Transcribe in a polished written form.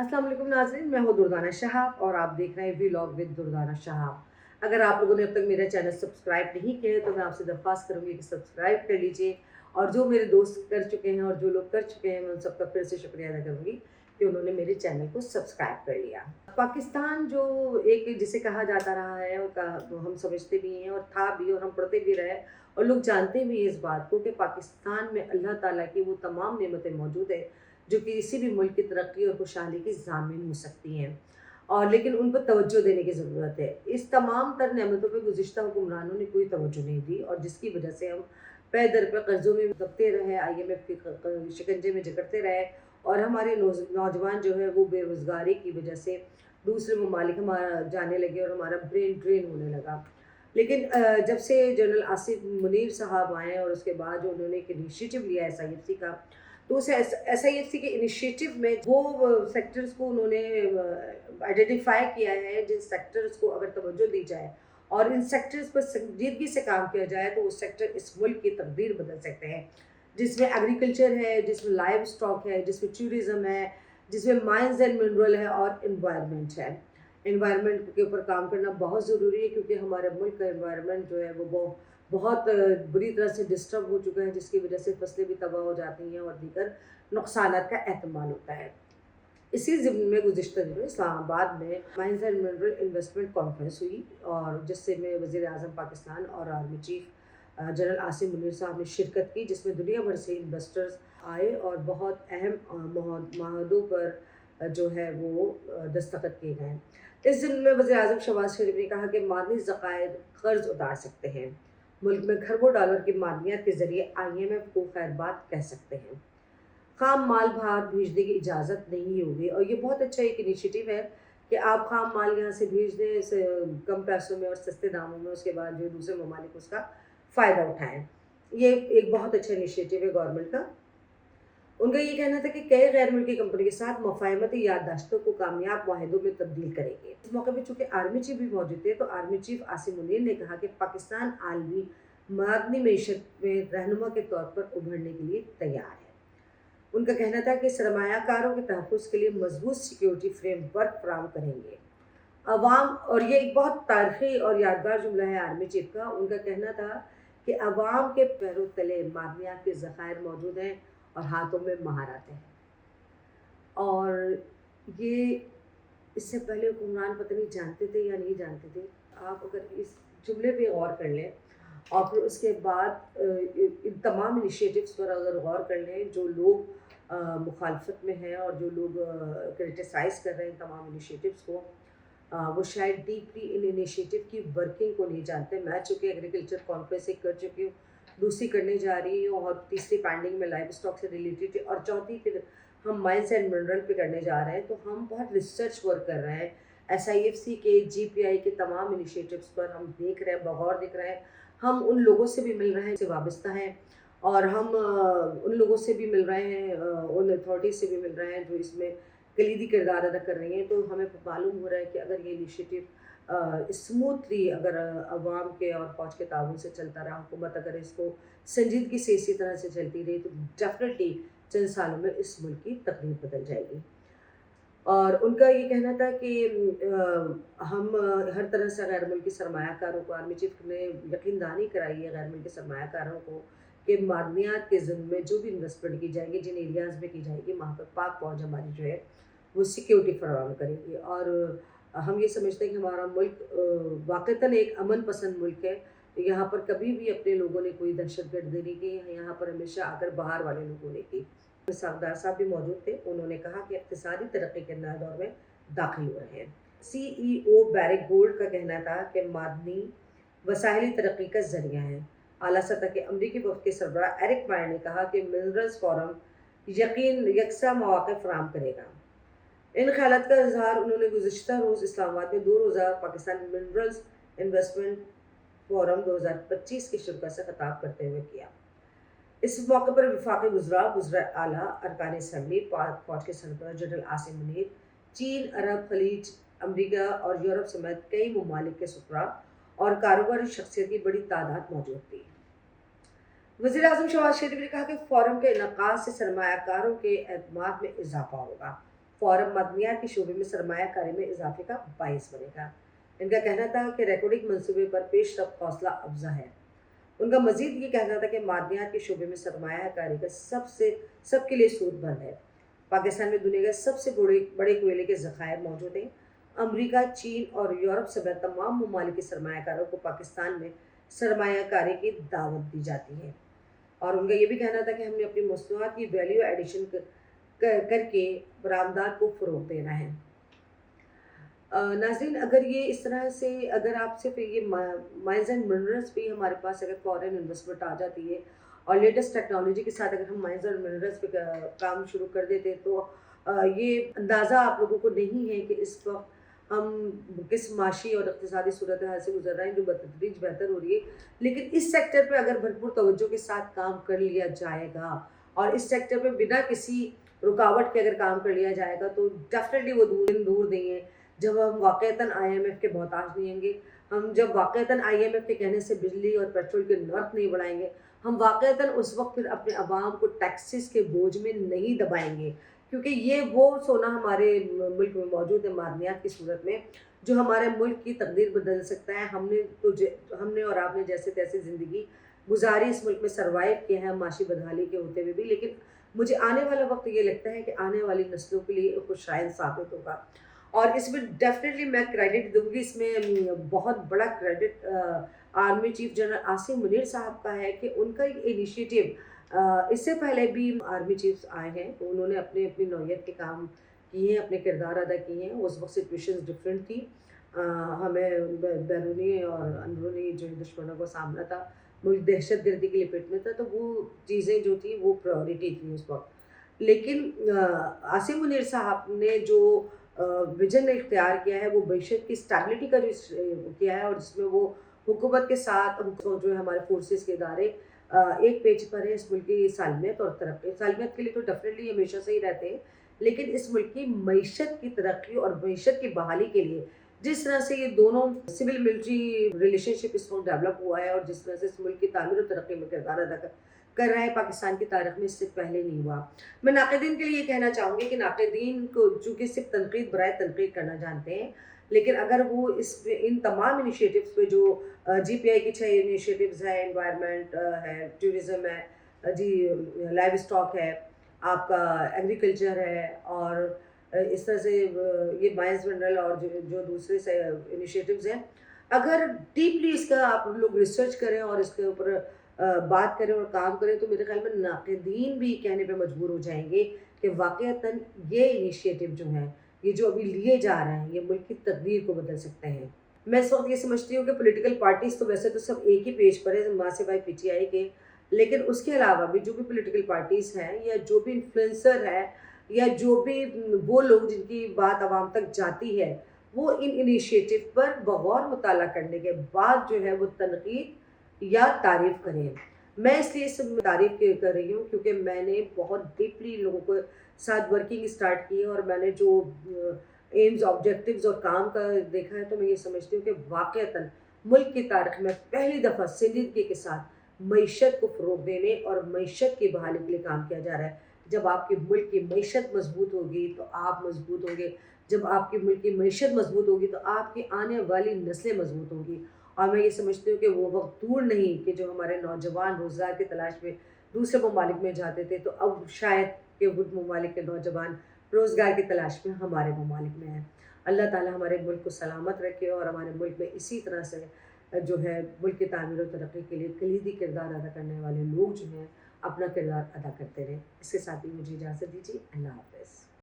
अस्सलाम वालेकुम नाज़रीन, मैं हूँ दुर्दाना शहाब और आप देख रहे हैं वीलॉग विद दुर्दाना शहाब। अगर आप लोगों ने अब तक मेरा चैनल सब्सक्राइब नहीं किया है तो मैं आपसे दरख्वास्त करूँगी कि सब्सक्राइब कर लीजिए, और जो मेरे दोस्त कर चुके हैं और जो लोग कर चुके हैं मैं उन सबका फिर से शुक्रिया अदा करूँगी कि उन्होंने मेरे चैनल को सब्सक्राइब कर लिया। पाकिस्तान जो एक जिसे कहा जाता रहा है और तो हम समझते भी हैं और था भी और हम पढ़ते भी रहे और लोग जानते भी हैं इस बात को कि पाकिस्तान में अल्लाह ताला की वो तमाम नेमतें मौजूद है जो कि किसी भी मुल्क की तरक्की और खुशहाली की ज़ामिन हो सकती हैं, और लेकिन उन पर तवज्जो देने की ज़रूरत है। इस तमाम तर नेमतों पे गुज़िश्ता हुक्मरानों ने कोई तवज्जो नहीं दी और जिसकी वजह से हम पे दर पे कर्ज़ों में दबते रहे, IMF के शिकंजे में जकड़ते रहे, और हमारे नौजवान जो है वो बेरोज़गारी की वजह से दूसरे ममालिक हमारा जाने लगे और हमारा ब्रेन ड्रेन होने लगा। लेकिन जब से जनरल आसिफ मुनीर साहब आए और उसके बाद जो उन्होंने एक इनिशिएटिव लिया SIFC का, तो उस SIFC के इनिशिएटिव में वो सेक्टर्स को उन्होंने आइडेंटिफाई किया है जिन सेक्टर्स को अगर तवज्जो दी जाए और इन सेक्टर्स पर संजीदगी से काम किया जाए तो वो सेक्टर इस मुल्क की तकदीर बदल सकते हैं, जिसमें एग्रीकल्चर है, जिसमें लाइव स्टॉक है, जिसमें टूरिज़्म है, जिसमें माइंस एंड मिनरल है और इन्वायरमेंट है। इन्वायरमेंट के ऊपर काम करना बहुत ज़रूरी है क्योंकि हमारे मुल्क का इन्वायरमेंट जो है वो बहुत बुरी तरह से डिस्टर्ब हो चुका है, जिसकी वजह से फसलें भी तबाह हो जाती हैं और दीगर नुकसानात का एहतमाल होता है। इसी ज़िम्न में गुज़िश्ता दिनों इस्लामाबाद में mines and mineral investment conference हुई और जिससे में वज़ीर-ए-आज़म पाकिस्तान और army chief general Asim Munir साहब ने शिरकत की, जिसमें दुनिया भर से इन्वेस्टर्स आए और बहुत अहम माहदों पर जो है वो दस्तखत किए गए। इस दिन में वज़ीर-ए-आज़म शहबाज शरीफ ने कहा कि मादनी ज़खायर कर्ज़ उतार सकते हैं। मुल्क में खरबों डॉलर की मादनियात के ज़रिए IMF को खैरबाद कह सकते हैं। ख़ाम माल बाहर भेजने की इजाज़त नहीं होगी, और ये बहुत अच्छा एक इनिशिएटिव है कि आप ख़ाम माल यहाँ से भेज दें कम पैसों में और सस्ते दामों में, उसके बाद जो दूसरे ममालिक उसका फ़ायदा उठाएँ। ये एक बहुत अच्छा इनिशिएटिव है गवर्नमेंट का। उनका ये कहना था कि कई गैर मुल्की कंपनी के साथ मुफ़ाहमती याददाश्तों को कामयाब मुआहदों में तब्दील करेंगे। इस मौके पे चूँकि आर्मी चीफ भी मौजूद थे, तो आर्मी चीफ आसिम मुनीर ने कहा कि पाकिस्तान आलमी मादनी मईशत में रहनुमा के तौर पर उभरने के लिए तैयार है। उनका कहना था कि सरमायाकारों के तहफ़्फ़ुज़ के लिए मज़बूत सिक्योरिटी फ्रेमवर्क फ़राहम करेंगे। अवाम, और ये एक बहुत तारीख़ी और यादगार जुमला है आर्मी चीफ का, उनका कहना था कि अवाम के पैरों तले मादनियात के ज़खायर मौजूद हैं और हाथों में महारतें हैं। और ये इससे पहले हुक्मरान पता नहीं जानते थे या नहीं जानते थे। आप अगर इस जुमले पे गौर कर लें और फिर उसके बाद इन तमाम इनिशिएटिव्स पर अगर गौर कर लें, जो लोग मुखालफत में हैं और जो लोग क्रिटिसाइज़ कर रहे हैं तमाम इनिशिएटिव्स को, वो शायद डीपली इन इनिशिएटिव की वर्किंग को नहीं जानते। मैं चूँकि एग्रीकल्चर कॉन्फ्रेंस एक कर चुकी हूँ, दूसरी करने जा रही हूँ और तीसरी पेंडिंग में लाइव स्टॉक से रिलेटेड है, और चौथी फिर हम माइंस एंड मिनरल पे करने जा रहे हैं। तो हम बहुत रिसर्च वर्क कर रहे हैं। SIFC के GPI के तमाम इनिशिएटिव्स पर हम देख रहे हैं, बगौर देख रहे हैं। हम उन लोगों से भी मिल रहे हैं, से वाबस्ता हैं, और हम उन लोगों से भी मिल रहे हैं, उन अथॉरिटीज़ से भी मिल रहे हैं जो इसमें कलीदी किरदार अदा कर रही हैं। तो हमें मालूम हो रहा है कि अगर ये इनिशिएटिव स्मूथली अगर अवाम के और फ़ौज के ताउन से चलता रहा, हुकूमत अगर इसको संजीदगी से इसी तरह से चलती रही, तो डेफ़िनेटली चंद सालों में इस मुल्क की तकदीर बदल जाएगी। और उनका ये कहना था कि हम हर तरह से गैर मुल्की सरमायाकारों को, आर्मी चीफ ने यकीन दहानी कराई है गैर मुल्की सरमायाकारों को कि मादनियात के ज़िम्मे में जो भी इन्वेस्टमेंट की जाएगी, जिन एरियाज़ में की जाएगी, वहाँ पर पाक फ़ौज हमारी जो है वो सिक्योरिटी फराहम करेगी। और हम ये समझते हैं कि हमारा मुल्क वाक़तन एक अमन पसंद मुल्क है। यहाँ पर कभी भी अपने लोगों ने कोई दहशतगर्दी नहीं की, यहाँ पर हमेशा आकर बाहर वाले लोगों ने की। सरदार साहब भी मौजूद थे। उन्होंने कहा कि इक़्तिसादी तरक्की के नए दौर में दाखिल हो रहे हैं। CEO बैरिक गोल्ड का कहना था कि मादनी वसाइली तरक्की का ज़रिया है। आला सतह के अमरीकी वफ़द के सरबराह एरिक मायर ने कहा कि मिनरल्स फ़ोरम यकसा मौक़े फ़राहम करेगा। इन ख़यालात का इज़हार उन्होंने गुज़िश्ता रोज़ इस्लामाबाद में 2 रोज़ा पाकिस्तान मिनरल्स इन्वेस्टमेंट फ़ोरम 2025 की शिरकत से ख़िताब करते हुए किया। इस मौके पर वफाकी वज़रा आला, अरकान असम्बली, पाक फ़ौज के सरबराह जनरल आसिम मुनीर, चीन, अरब, खलीज, अमरीका और यूरोप समेत कई ममालिक के सफ़रा और कारोबारी शख्सियत की बड़ी तादाद मौजूद थी। वज़ीर-ए-आज़म शहबाज शरीफ ने कहा कि फ़ोरम के इनेकाद से सरमायाकारों के एतमाद में इजाफ़ा होगा। फ़ौरन मदनियात के शोबे में सरमायाकारी में इजाफे का बाइस बनेगा। इनका कहना था कि रिकॉर्डिंग मंसूबे पर पेशरफ्त हौसला अफजा है। उनका मज़ीद ये कहना था कि मादनियात के शोबे में सरमायाकारी का सबके लिए सूद बंद है। पाकिस्तान में दुनिया के सबसे बड़े बड़े कोयले के ज़खायर मौजूद हैं। अमरीका, चीन और यूरोप समेत तमाम ममालिक के सरमायाकारों को पाकिस्तान में सरमायाकारी की दावत दी जाती है। और उनका ये भी कहना था कि हमने अपनी मसनूआत की वैल्यू एडिशन करके बरामदात को फ़रोग़ देना है। नाज़रीन, अगर ये इस तरह से अगर आप सिर्फ ये माइंस एंड मिनरल्स पे हमारे पास अगर फॉरेन इन्वेस्टमेंट आ जाती है और लेटेस्ट टेक्नोलॉजी के साथ अगर हम माइंस और मिनरल्स पे काम शुरू कर देते तो ये अंदाज़ा आप लोगों को नहीं है कि इस वक्त हम किस माशी और इक़्तिसादी सूरत हाल से गुजर रहे हैं जो बतदरीज बेहतर हो रही है। लेकिन इस सेक्टर पे अगर भरपूर तवज्जो के साथ काम कर लिया जाएगा और इस सेक्टर पे बिना किसी रुकावट के अगर काम कर लिया जाएगा तो डेफिनेटली वो दूर नहीं है जब हम वाक़तन IMF के मोहताज नहीं होंगे। हम जब वाक़तन IMF के कहने से बिजली और पेट्रोल के नर्ख नहीं बढ़ाएंगे, हम वाक़तन उस वक्त फिर अपने अवाम को टैक्सेस के बोझ में नहीं दबाएंगे, क्योंकि ये वो सोना हमारे मुल्क में मौजूद है मादनियात की सूरत में जो हमारे मुल्क की तकदीर बदल सकता है। हमने और आपने जैसे तैसे ज़िंदगी गुजारी, इस मुल्क में सर्वाइव किया है माशी बदहाली के होते हुए भी, लेकिन मुझे आने वाला वक्त ये लगता है कि आने वाली नस्लों के लिए खुशहाल साबित होगा। और इसमें डेफिनेटली मैं क्रेडिट दूंगी, इसमें बहुत बड़ा credit army chief general Asim Munir साहब का है कि उनका एक इनिशिएटिव, इससे पहले भी आर्मी चीफ्स आए हैं तो उन्होंने अपने अपनी नौयत के काम किए हैं, अपने किरदार अदा किए हैं। उस वक्त सिचुएशंस डिफरेंट थी, हमें बैरूनी और अंदरूनी जो दुश्मनों का सामना था, मुल्क दहशत गर्दी की लपेट में था, तो वो चीज़ें जो थी वो प्रायोरिटी थी उस वक्त। लेकिन आसिम मुनीर साहब ने जो विजन इख्तियार किया है वो मैशत की स्टेबिलिटी का जो किया है और जिसमें वो हुकूमत के साथ जो है हमारे फोर्सेस के इदारे एक पेज पर है इस मुल्क की सालमियत और तरक्की। सालमियत के लिए तो डेफिनेटली हमेशा से ही रहते हैं, लेकिन इस मुल्क की मैशत की तरक्की और मैशत की बहाली के लिए जिस तरह से ये दोनों सिविल मिलिट्री रिलेशनशिप इस वक्त डेवलप हुआ है और जिस तरह से इस मुल्क की तामीर और तरक्की में किरदार अदा कर रहा है, पाकिस्तान की तारीख में इससे पहले नहीं हुआ। मैं नाक़िदीन के लिए ये कहना चाहूँगी कि नाक़िदीन को चूँकि सिर्फ तनक़ीद बराए तनक़ीद करना जानते हैं, लेकिन अगर वो इन तमाम इनिशिएटिव्स पे जो GPI की 6 इनिशिएटिव्स हैं, एनवायरनमेंट है, टूरिज़्म है, लाइव स्टॉक है, आपका एग्रीकल्चर है और इस तरह से ये माइंस मिनरल और जो दूसरे से इनिशिएटिव्स हैं, अगर डीपली इसका आप लोग रिसर्च करें और इसके ऊपर बात करें और काम करें तो मेरे ख्याल में नाक़िदीन भी कहने पे मजबूर हो जाएंगे कि वाक़तन ये इनिशिएटिव जो हैं, ये जो अभी लिए जा रहे हैं, ये मुल्क की तकदीर को बदल सकते हैं। मैं इस वक्त ये समझती हूँ कि पॉलिटिकल पार्टीज़ तो वैसे तो सब एक ही पेज पर है माँ से भाई PTI के, लेकिन उसके अलावा भी जो भी पॉलिटिकल पार्टीज़ हैं या जो भी इन्फ्लुएंसर है या जो भी वो लोग जिनकी बात आवाम तक जाती है, वो इन इनिशिएटिव पर बगौर मुताला करने के बाद जो है वो तनक़ीद या तारीफ़ करें। मैं इसलिए इस तारीफ़ कर रही हूँ क्योंकि मैंने बहुत डीपली लोगों के साथ वर्किंग स्टार्ट की है और मैंने जो एम्स, ऑब्जेक्टिव्स और काम का देखा है, तो मैं ये समझती हूँ कि वाक़तन मुल्क की तारीख़ में पहली दफ़ा संजीदगी के साथ मईशत को फ़रोग़ देने और मईशत की बहाली के लिए काम किया जा रहा है। जब आपके मुल्क की मईशत मज़बूत होगी तो आप मज़बूत होंगे, जब आपके मुल्क की मईशत मज़बूत होगी तो आपकी आने वाली नस्लें मज़बूत होंगी। और मैं ये समझती हूँ कि वो वक्त दूर नहीं कि जो हमारे नौजवान रोज़गार की तलाश में दूसरे ममालिक में जाते थे, तो अब शायद कि वो ममालिक के नौजवान रोज़गार की तलाश में हमारे ममालिक में हैं। अल्लाह ताला हमारे मुल्क को सलामत रखे और हमारे मुल्क में इसी तरह से जो है मुल्क की तामीर और तरक्की के लिए कलीदी किरदार अदा करने वाले लोग जो हैं अपना किरदार अदा करते रहें। इसके साथ ही मुझे इजाज़त दीजिए। अल्लाह हाफ़िज़।